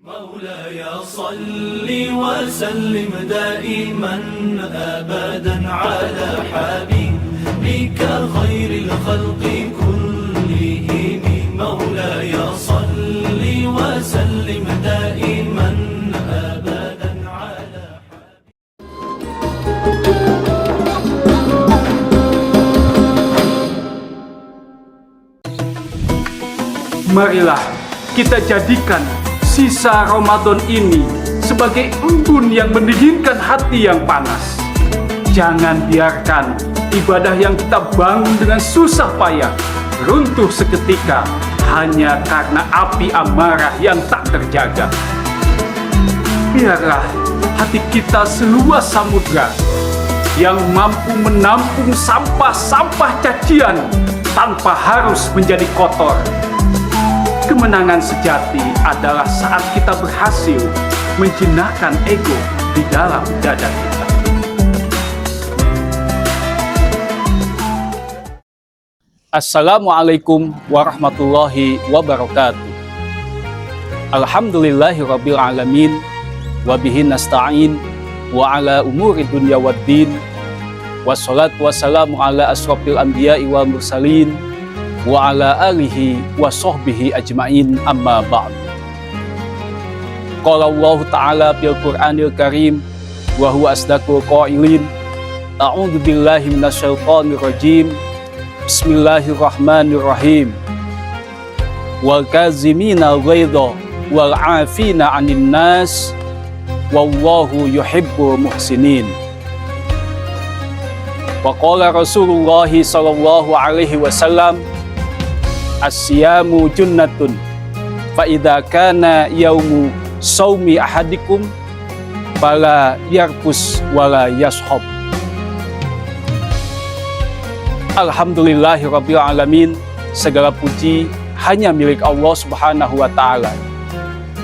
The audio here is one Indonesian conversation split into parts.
مولاي صل وسلم دائما أبدا على حبيبك خير الخلق كلهم مولاي صل وسلم دائما أبدا على Marilah kita jadikan sisa Ramadan ini sebagai embun yang mendinginkan hati yang panas. Jangan biarkan ibadah yang kita bangun dengan susah payah runtuh seketika hanya karena api amarah yang tak terjaga. Biarlah hati kita seluas samudra yang mampu menampung sampah-sampah cacian tanpa harus menjadi kotor. Kemenangan sejati adalah saat kita berhasil menjinakkan ego di dalam dada kita. Assalamualaikum warahmatullahi wabarakatuh. Alhamdulillahirabbil alamin wa bihi nasta'in wa ala umuri dunya waddin. Wassalatu wassalamu ala asrofil anbiya'i wal mursalin wa ala alihi wa sahbihi ajma'in amma ba'd. Qala Allah Ta'ala fil Qur'anil Karim wa huwa asdaqul qailin. A'udzu billahi minasyaitonir rajim. Bismillahirrahmanirrahim. Wal kazimina ghaidha wal 'afina 'anil nas wallahu yuhibbul muhsinin. Wa qala Rasulullah sallallahu alaihi wasallam As-siyamu junnatun fa idza kana yaumu saumi ahadikum fala yarkus wala yashab. Alhamdulillahirabbil alamin. Segala puji hanya milik Allah Subhanahu wa taala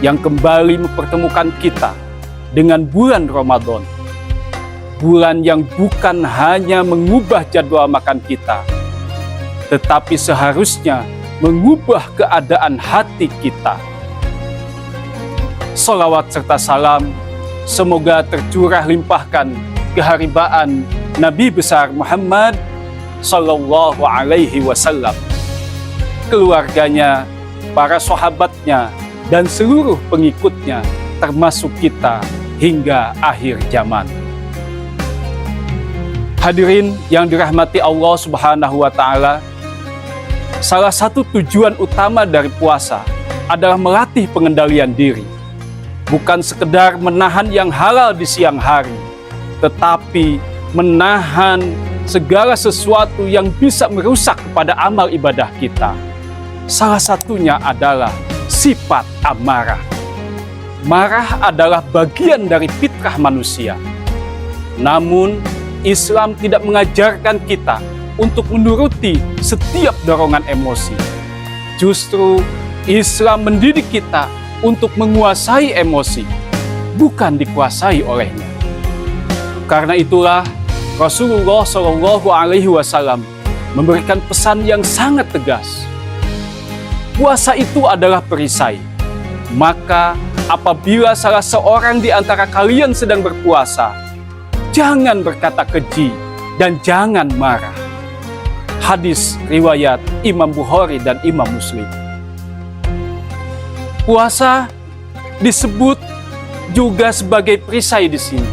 yang kembali mempertemukan kita dengan bulan Ramadan. Bulan yang bukan hanya mengubah jadwal makan kita, tetapi seharusnya mengubah keadaan hati kita. Salawat serta salam semoga tercurah limpahkan keharibaan Nabi besar Muhammad sallallahu alaihi wasallam, keluarganya, para sahabatnya, dan seluruh pengikutnya, termasuk kita hingga akhir zaman. Hadirin yang dirahmati Allah Subhanahu wa taala, salah satu tujuan utama dari puasa adalah melatih pengendalian diri. Bukan sekedar menahan yang halal di siang hari, tetapi menahan segala sesuatu yang bisa merusak kepada amal ibadah kita. Salah satunya adalah sifat amarah. Marah adalah bagian dari fitrah manusia. Namun, Islam tidak mengajarkan kita untuk menuruti setiap dorongan emosi. Justru Islam mendidik kita untuk menguasai emosi, bukan dikuasai olehnya. Karena itulah Rasulullah Shallallahu Alaihi Wasallam memberikan pesan yang sangat tegas. Puasa itu adalah perisai. Maka apabila salah seorang di antara kalian sedang berpuasa, jangan berkata keji dan jangan marah. Hadis riwayat Imam Bukhari dan Imam Muslim. Puasa disebut juga sebagai perisai di sini.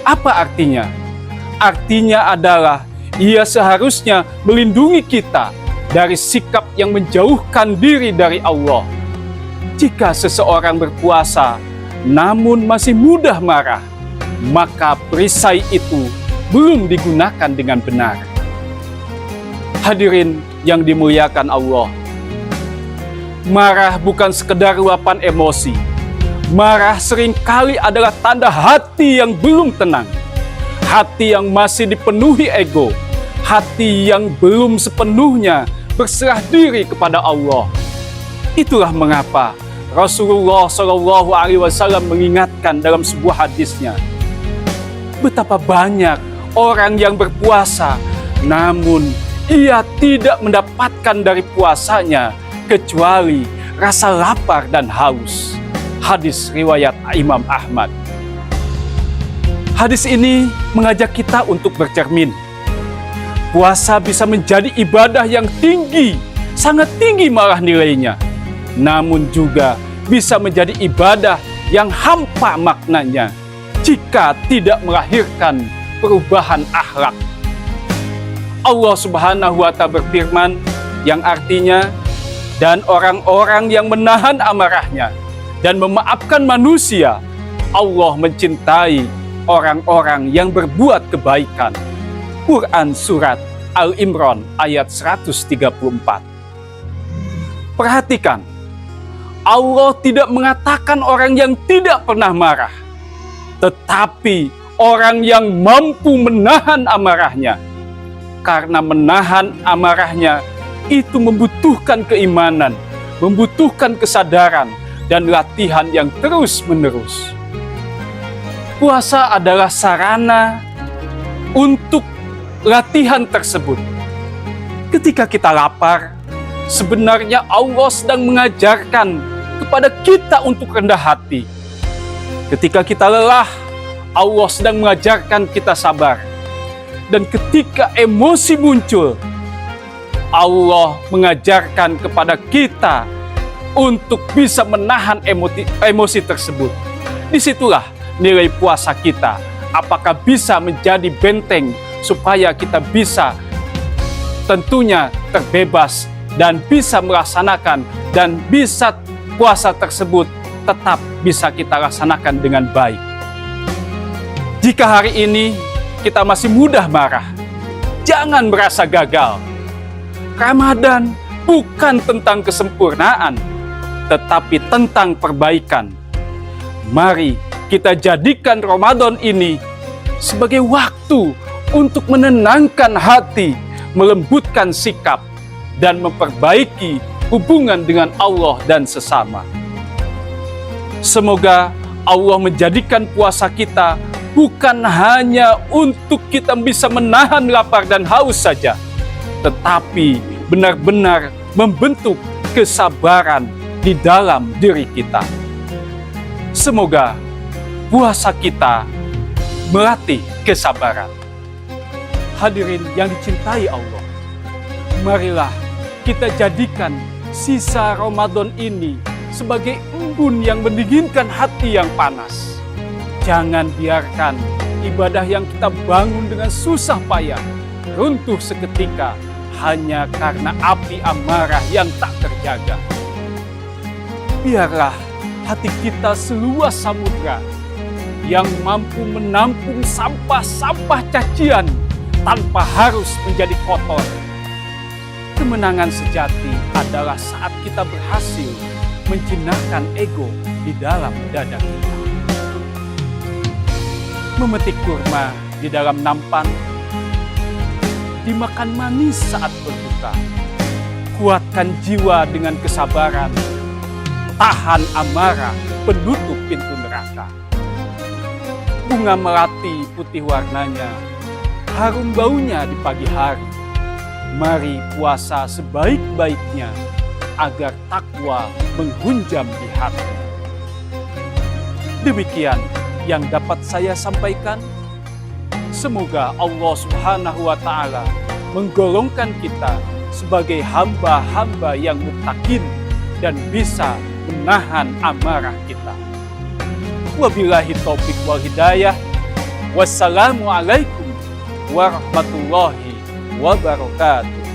Apa artinya? Artinya adalah ia seharusnya melindungi kita dari sikap yang menjauhkan diri dari Allah. Jika seseorang berpuasa namun masih mudah marah, maka perisai itu belum digunakan dengan benar. Hadirin yang dimuliakan Allah, marah bukan sekedar luapan emosi. Marah seringkali adalah tanda hati yang belum tenang, hati yang masih dipenuhi ego, hati yang belum sepenuhnya berserah diri kepada Allah. Itulah mengapa Rasulullah Shallallahu Alaihi Wasallam mengingatkan dalam sebuah hadisnya, betapa banyak orang yang berpuasa namun ia tidak mendapatkan dari puasanya kecuali rasa lapar dan haus. Hadis riwayat Imam Ahmad. Hadis ini mengajak kita untuk bercermin. Puasa bisa menjadi ibadah yang tinggi, sangat tinggi malah nilainya. Namun juga bisa menjadi ibadah yang hampa maknanya jika tidak melahirkan perubahan akhlak. Allah Subhanahu wa Ta'ala berfirman yang artinya, dan orang-orang yang menahan amarahnya dan memaafkan manusia, Allah mencintai orang-orang yang berbuat kebaikan. Quran Surat Al-Imran ayat 134. Perhatikan, Allah tidak mengatakan orang yang tidak pernah marah, tetapi orang yang mampu menahan amarahnya. Karena menahan amarahnya itu membutuhkan keimanan, membutuhkan kesadaran, dan latihan yang terus-menerus. Puasa adalah sarana untuk latihan tersebut. Ketika kita lapar, sebenarnya Allah sedang mengajarkan kepada kita untuk rendah hati. Ketika kita lelah, Allah sedang mengajarkan kita sabar. Dan ketika emosi muncul, Allah mengajarkan kepada kita untuk bisa menahan emosi tersebut. Disitulah nilai puasa kita. Apakah bisa menjadi benteng supaya kita bisa tentunya terbebas dan bisa melaksanakan, dan bisa puasa tersebut tetap bisa kita laksanakan dengan baik. Jika hari ini kita masih mudah marah, jangan merasa gagal. Ramadan bukan tentang kesempurnaan, tetapi tentang perbaikan. Mari kita jadikan Ramadan ini sebagai waktu untuk menenangkan hati, melembutkan sikap, dan memperbaiki hubungan dengan Allah dan sesama. Semoga Allah menjadikan puasa kita bukan hanya untuk kita bisa menahan lapar dan haus saja, tetapi benar-benar membentuk kesabaran di dalam diri kita. Semoga puasa kita melatih kesabaran. Hadirin yang dicintai Allah, marilah kita jadikan sisa Ramadan ini sebagai embun yang mendinginkan hati yang panas. Jangan biarkan ibadah yang kita bangun dengan susah payah runtuh seketika hanya karena api amarah yang tak terjaga. Biarlah hati kita seluas samudra yang mampu menampung sampah-sampah cacian tanpa harus menjadi kotor. Kemenangan sejati adalah saat kita berhasil menjinakkan ego di dalam dada kita. Memetik kurma di dalam nampan, dimakan manis saat berbuka. Kuatkan jiwa dengan kesabaran, tahan amarah penutup pintu neraka. Bunga melati putih warnanya, harum baunya di pagi hari. Mari puasa sebaik-baiknya agar takwa menghunjam di hati. Demikian yang dapat saya sampaikan. Semoga Allah Subhanahu wa Ta'ala menggolongkan kita sebagai hamba-hamba yang muttaqin dan bisa menahan amarah kita. Wabillahi taufik wal hidayah. Wassalamualaikum warahmatullahi wabarakatuh.